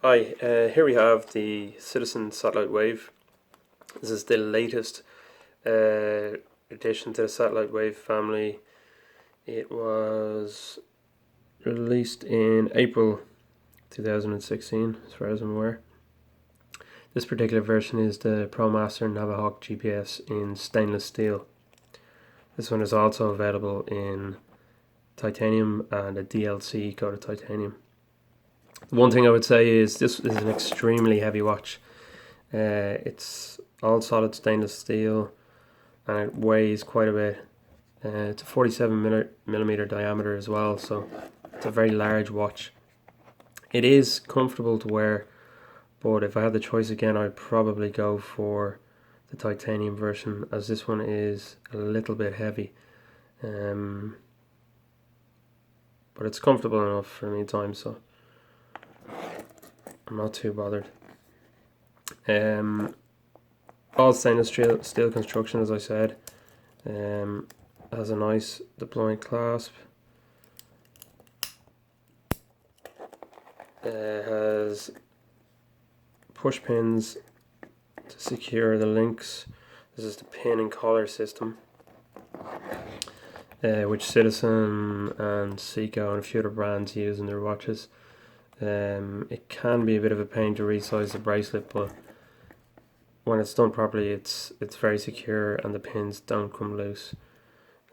Hi, here we have the Citizen Satellite Wave. This is the latest addition to the Satellite Wave family. It was released in April 2016, as far as I'm aware. This particular version is the Promaster Navihawk GPS in stainless steel. This one is also available in titanium and a DLC coated titanium. One thing I would say is this is an extremely heavy watch. It's all solid stainless steel and it weighs quite a bit. It's a 47 millimeter diameter as well, so it's a very large watch. It is comfortable to wear, but if I had the choice again, I'd probably go for the titanium version, as this one is a little bit heavy. But it's comfortable enough for me time, so I'm not too bothered. All stainless steel construction, as I said. Has a nice deploying clasp. Has push pins to secure the links. This is the pin and collar system, which Citizen and Seiko and a few other brands use in their watches. It can be a bit of a pain to resize the bracelet, but when it's done properly, it's very secure and the pins don't come loose.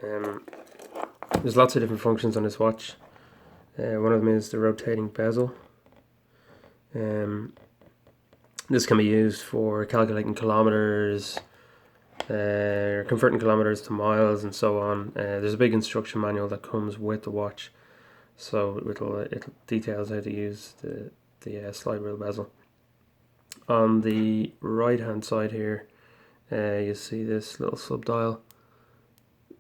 There's lots of different functions on this watch. One of them is the rotating bezel. This can be used for calculating kilometers, converting kilometers to miles, and so on. There's a big instruction manual that comes with the watch, so it details how to use the slide wheel bezel. On the right hand side here, you see this little sub dial.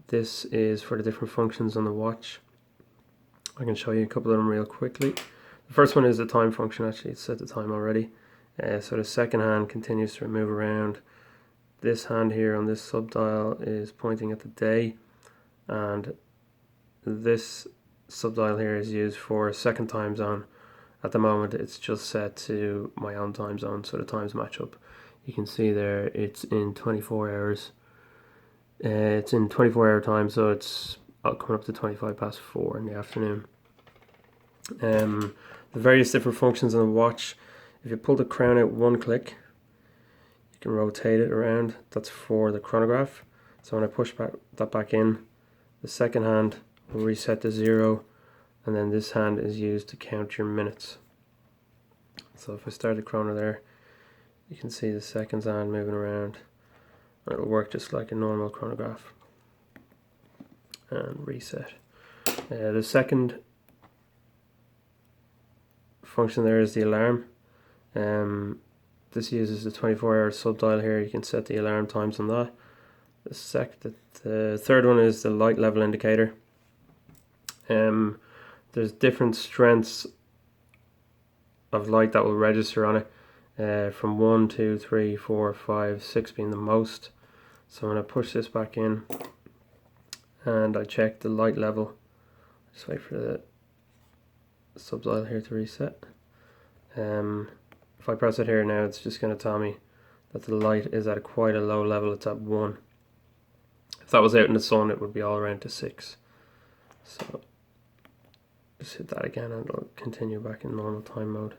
This is for the different functions on the watch. I can show you a couple of them real quickly. The first one is the time function. Actually, it's set the time already. So the second hand continues to move around. This hand here on this sub dial is pointing at the day, and this sub dial here is used for second time zone. At the moment it's just set to my own time zone, so the times match up. You can see there it's in 24 hours. It's in 24-hour time, so it's coming up to 4:25 in the afternoon. The various different functions on the watch. If you pull the crown out one click, you can rotate it around. That's for the chronograph. So when I push that back in, the second hand will reset to 0, and then this hand is used to count your minutes. So if I start the chrono there, you can see the seconds hand moving around. It'll work just like a normal chronograph. And reset. The second function there is the alarm. This uses the 24-hour sub dial here. You can set the alarm times on that. The third one is the light level indicator. There's different strengths of light that will register on it, from 1, 2, 3, 4, 5, 6 being the most. So when I push this back in and I check the light level, just wait for the sub dial here to reset. If I press it here now, it's just going to tell me that the light is at quite a low level. It's at 1. If that was out in the sun, it would be all around to 6. So just hit that again and it'll continue back in normal time mode.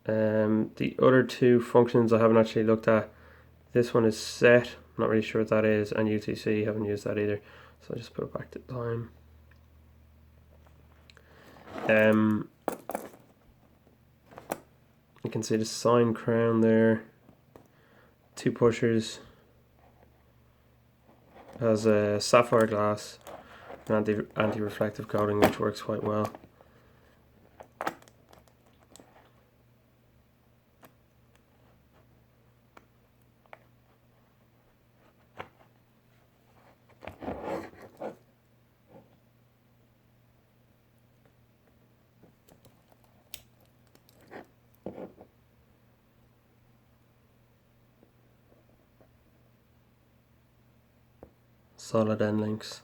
The other two functions I haven't actually looked at. This one is set, I'm not really sure what that is, and UTC, haven't used that either. So I just put it back to time. You can see the sign crown there. 2 pushers. It has a sapphire glass and anti-reflective coating, which works quite well. Solid end links,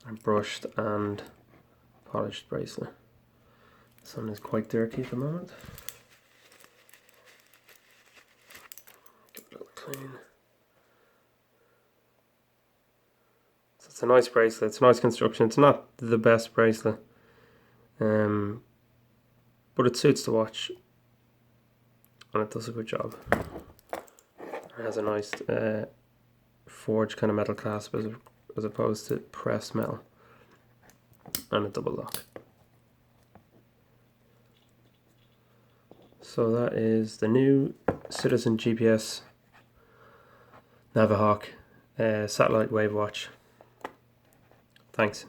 and brushed and polished bracelet. This one is quite dirty at the moment. Give it a little clean. So it's a nice bracelet. It's a nice construction. It's not the best bracelet, but it suits the watch, and it does a good job. It has a nice forged kind of metal clasp as opposed to pressed metal, and a double lock. So that is the new Citizen GPS Navihawk satellite wave watch. Thanks.